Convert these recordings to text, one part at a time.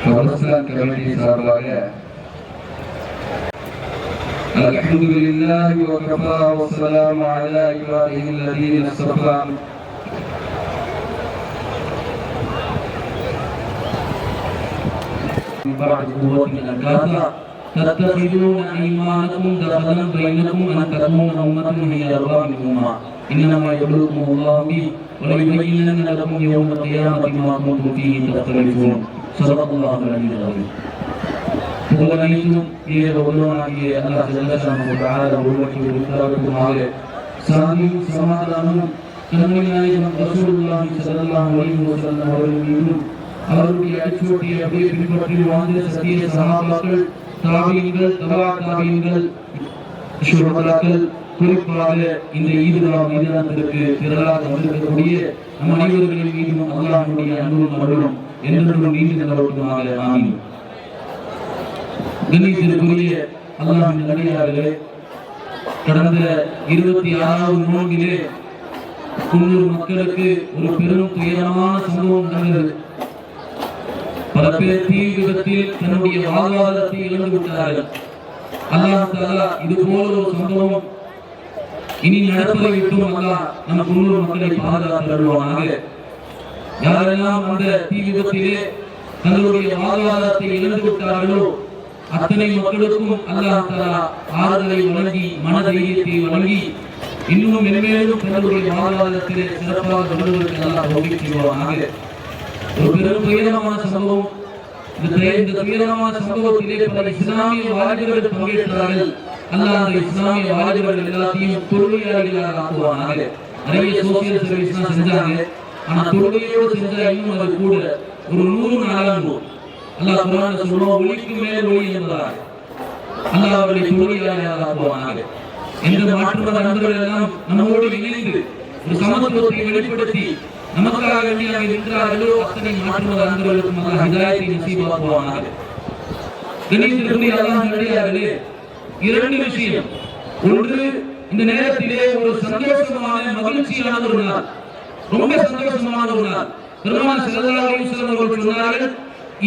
கபரஸ்தான் committee சார்பாக அல்ஹம்துலில்லாஹி வ கஃபா வ ஸலாமு அலா இபாதிஹில் லதீன ஸஃபா بعد قوة الأكاثر تتخذون أيمانكم دخلا بينكم أن تكون أمة هي أربع من أمة إنما يبلوكم الله به وليبينن لكم يوم القيامة ما كنتم فيه تختلفون صدق الله العلي العظيم. புகழனைத்தும் ஏக வல்லவனாகிய அல்லாஹ் ஜல்ல ஷானஹு வ தஆலா ஒருவனுக்கு உரித்தாகட்டுமாக. சாந்தியும் சமாதானமும் கண்மணி நாயகம் ரசூலுல்லாஹி ஸல்லல்லாஹு அலைஹி வஸல்லம் அவர்கள் மீதும் அவருடைய அடிச்சுவட்டை அப்படியே பின்பற்றி வாழ்ந்த சத்திய சஹாபாக்கள், தாபீன்கள், தபா தாபீன்கள், ஷுஹதாக்கள், குறிப்பாக இந்த ஈதுகா மைதானத்திற்கு திரளாக வந்திருக்கக்கூடிய நம் அனைவர்களின் மீதும் அல்லாஹ்வுடைய அன்பும் அருளும் என்றென்றும் நீண்டு நிலவட்டுமாக. ஆமீன். கண்ணியத்திற்குரிய அல்லாஹ்வின் நல்லடியார்களே, கடந்த 26வது நோன்பிலே குன்னூர் மக்களுக்கு ஒரு பெரும் துயரமான சம்பவம் நடந்தது. பல பேர் தீ விபத்தில் தன்னுடைய வாழ்வாதாரத்தை இழந்து விட்டார்கள். அல்லாஹ் தஆலா இது போல ஒரு சம்பவம் இனி நடப்பதை விட்டும் அல்லாஹ் நம் குன்னூர் மக்களை பாதுகாத்து அருள்வானாக. யாரெல்லாம் அந்த தீ விபத்திலே தங்களுடைய வாழ்வாதாரத்தை இழந்து விட்டார்களோ அத்தனை மக்களுக்கும் அல்லாஹ் தஆலா ஆறுதலை வழங்கி, மனதைரியத்தை வழங்கி, இன்னும் மென்மேலும் தங்களுடைய வாழ்வாதாரத்திலே சிறப்பாக தொடர்வதற்கு அல்லாஹ் தௌஃபீக் செய்வானாக. ஒரு பெரும் துயரமான சம்பவம். இந்த துயரமான சம்பவத்திலே பல இஸ்லாமிய வாலிபர்கள் பங்கேற்றார்கள். அல்லாஹ் அந்த இஸ்லாமிய வாலிபர்கள் எல்லாத்தையும் தொழுகையாளிகளாக ஆக்குவானாக. நிறைய சோசியல் சர்வீஸ்லாம் செஞ்சாங்க. ஆனா தொழுகையோடு செஞ்சா இன்னும் அது கூட ஒரு 100 நாளாகும். அல்லாஹ் குர்ஆன்ல சொல்லுவான், ஒளிக்கு மேல் ஒளி என்பதாக. அல்லாஹ் அவர்களை தொழுகையாளிகளாக ஆக்குவானாக. எந்த மாற்றுமத நண்பர்கள் எல்லாம் நம்மோடு இணைந்து ஒரு சமத்துவத்தை வெளிப்படுத்தி நமக்காக வேண்டி அங்கே நின்றார்களோ அத்தனை மாற்றுமத நண்பர்களுக்கும் அல்லாஹ் ஹிதாயத்தை நசீபாக்குவானாக. கண்ணியத்திற்குரிய அல்லாஹ்வின் நல்லடியார்களே, 2 விஷயம். ஒன்று, இந்த நேரத்திலே ஒரு சந்தோஷமான மகிழ்ச்சியான ஒரு நாள், ரொம்ப சந்தோஷமான ஒரு நாள். பெருமானார் ஸல்லல்லாஹு அலைஹி வஸல்லம் அவர்கள் சொன்னார்கள்,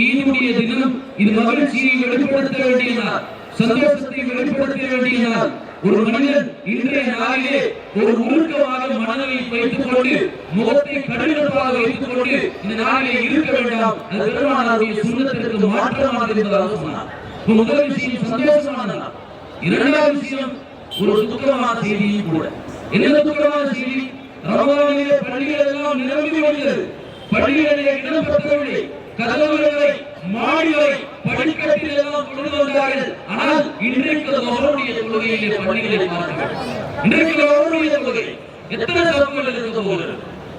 ஈதுடைய தினம் இது மகிழ்ச்சியை வெளிப்படுத்த வேண்டிய நாள், சந்தோஷத்தை வெளிப்படுத்த வேண்டிய நாள். ஒரு மனிதன் இன்றைய நாளிலே ஒரு உருக்கமாக மனதை வைத்துக் கொண்டு, முகத்தை கடினமாக வைத்துக் கொண்டு இந்த நாளிலே இருக்க வேண்டாம். அது பெருமானாருடைய சுன்னத்திற்கு மாற்றமானது என்பதாக சொன்னார். முதல் விஷயம் சந்தோஷமான நாள். இரண்டாவது விஷயம் ஒரு துக்கமான செய்தியும் கூட. என்ன துக்கமான செய்தி? ரமலானிலே பள்ளிகள் எல்லாம் நிரம்பி வழிந்தது. பள்ளிகளிலே இடம் பெற்றவில்லை. கதவுகளை, மாடிகளை, படிக்கட்டில் எல்லாம் கொண்டு வந்தார்கள். ஆனால் இன்றைக்கு அவருடைய தொழுகையிலே பள்ளிகளை பார்க்க, இன்றைக்கு அவருடைய தொழுகை எத்தனை சபைகள் இருக்க போகிறது?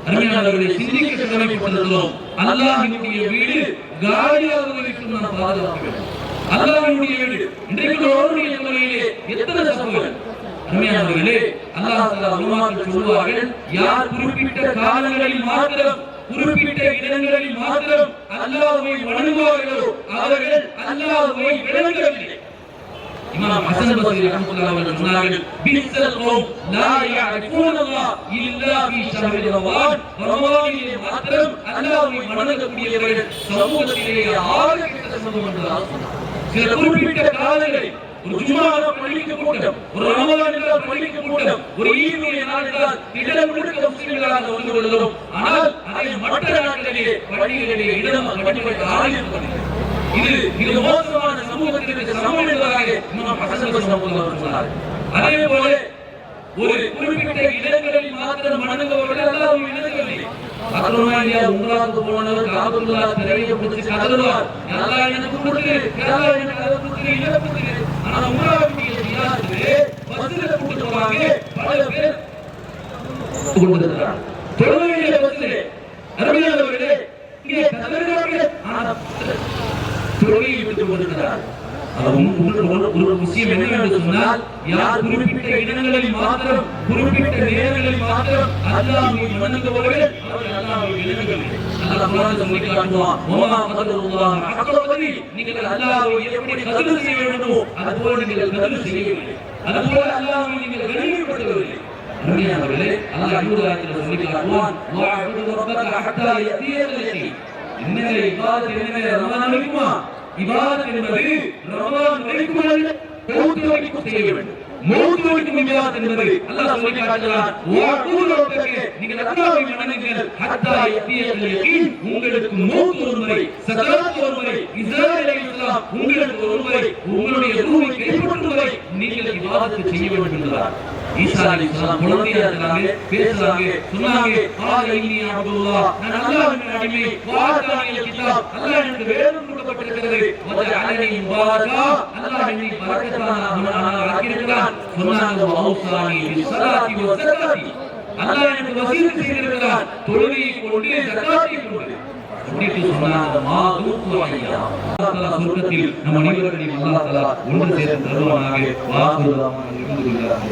அருமையானவர்களை, சிந்திக்க கடமைப்பட்டிருக்கிறோம். அல்லாஹ்வினுடைய வீடு காலியாக வைக்கும் நாம் பாதுகாக்க வேண்டும். அல்லாஹ்வினுடைய வீடு இன்றைக்கு அவருடைய தொழுகையிலே எத்தனை சபைகள்? அருமையானவர்களே, அல்லாஹ் தஆலா உலமாக்கள் சொல்வார்கள், யார் குறிப்பிட்ட காலங்களில் மாத்திரம், குறிப்பிட்ட இடங்களில் மாத்திரம் அல்லாஹ்வை வணங்குவார்களோ அவர்கள் அல்லாஹ்வை விளங்கவில்லை. இமாம் ஹஸன் பஸ்ரி ரஹ்மத்துல்லாஹி அலைஹி சொன்னார்கள், பிஸ்ஸல் கௌம் லா யஅரிஃபூனல்லாஹ் இல்லா ஃபீ ஷஹ்ரி ரமலான். ரமலானிலே மாத்திரம் அல்லாஹ்வை வணங்கக்கூடியவர்கள் சமூகத்திலே ஆகப்பட்ட சமூகம் என்றார். சில குறிப்பிட்ட காலங்களில் ஒரு ஜும்ஆ பள்ளிக்கு கூட்டம், ஒரு ரமலானில் பள்ளிக்கு கூட்டம், ஒரு ஈதுடைய நாளில் இடம் முழுக்க முஸ்லிம்களாக வந்து கொள்கிறோம். ஆனால் அதை மற்ற நாட்களிலே பள்ளிகளிலே இடம் கட்டிவிட்டு ஆரம்பிப்பது இது மோசமான சமூகத்திற்கு சமம் என்பதாக இமாம் ஹஸன் பஸ்ரி அவர்கள் சொன்னார். அதே போல ஒரு குறிப்பிட்ட இடங்களில் மாத்திரம் வணங்குபவர்கள் அல்லாஹ்வை வணங்கவில்லை. அக்ரமானியா உம்ராவுக்கு போனவர் காபத்துல்லாஹ் திரையை பிடிச்சு கதறுவார், அல்லாஹ் எனக்கு கொடுத்து, அல்லாஹ் எனக்கு அதை கொடுத்து, இதை கொடுத்து. ஆனா உம்ராவுடைய ஜியாரத்திலே பஸ்ல கூட்டு போவாங்க, பல பேர் கொண்டிருக்கிறார். தொழுகையிலே பஸ்லே அருமையானவர்களே இங்கே கதறுகிறார்கள், ஆனா தொழுகையை விட்டு கொண்டிருக்கிறார். ஒரு விஷயம் என்னவென்று சொன்னால், யார் குறிப்பிட்ட இடங்களில் மாத்திரம், குறிப்பிட்ட நேரங்களில் மாத்திரம் அல்லாஹ்வை வணங்குபவர்கள் அவர்கள் அல்லாஹ்வை விளங்கவில்லை. அல்லாஹ் குர்ஆனில் சொல்லி காட்டுவான், வமா கதருல்லாஹ் ஹக்க கத்ரி. நீங்கள் அல்லாஹ்வை எப்படி கத்ர் செய்ய வேண்டுமோ அதுபோல நீங்கள் கத்ர் செய்யவில்லை, அதுபோல அல்லாஹ்வை நீங்கள் கண்ணியப்படுத்தவில்லை. அருமையானவர்களே, அல்லாஹ் இன்னொரு ஆயத்தில் சொல்லி காட்டுவான், வஅபுது ரப்பக ஹத்தா யதியல் யகீன். இன்னல் இபாதத் என்னவே ரமலான் வரைக்குமா? இபாதத் என்பது ரமலான் வரைக்கும் மௌத் வரைக்கும் செய்ய வேண்டும். மௌத் வரைக்கும் இபாதத் என்பது அல்லாஹ் சொல்லி காட்டுகிறான், வஅபுது ரப்பக, நீங்கள் அல்லாஹ்வை வணங்குங்கள், ஹத்தா யதியல் யகீன். உங்களுக்கு மௌத் ஒரு முறை, சக்கராத் ஒரு முறை, இஸ்ரா அலைஹிஸ்ஸலாம் உங்களுக்கு ஒரு முறை, உங்களுடைய ரூஹை கைப்பற்றும் வரை நீங்கள் இபாதத் செய்ய வேண்டும் என்றார். ஈசா அலைஹிஸ்ஸலாம் குழந்தையா இருந்தாங்க, பேசுறாங்க, சொன்னாங்க, ஆல இன்னி அப்துல்லாஹ், நான் அல்லாஹ்வின் அடிமை, வாதானிய கிதாப், அல்லாஹ் எனக்கு வேதம் கொடுக்கப்பட்டிருக்கிறது, வஜஅலனி முபாரகா, அல்லாஹ் என்னை பரக்கத்தான ஆக்கியிருக்கிறான். சொன்னாங்க, வௌசானி பிஸ்ஸலாத்தி வஸகாத்தி, அல்லாஹ் எனக்கு வசீலத் செய்திருக்கிறான் தொழுகையை கொண்டு ஜகாத்தை கொண்டு அப்படிட்டு சொன்னாங்க மாதுத்து ஐயா அல்லாஹ் சொர்க்கத்தில் நம் அனைவரையும் அல்லாஹ் தஆலா ஒன்று சேர்த்து தருவானாக வாசுதாமா அல்ஹம்துலில்லாஹ்.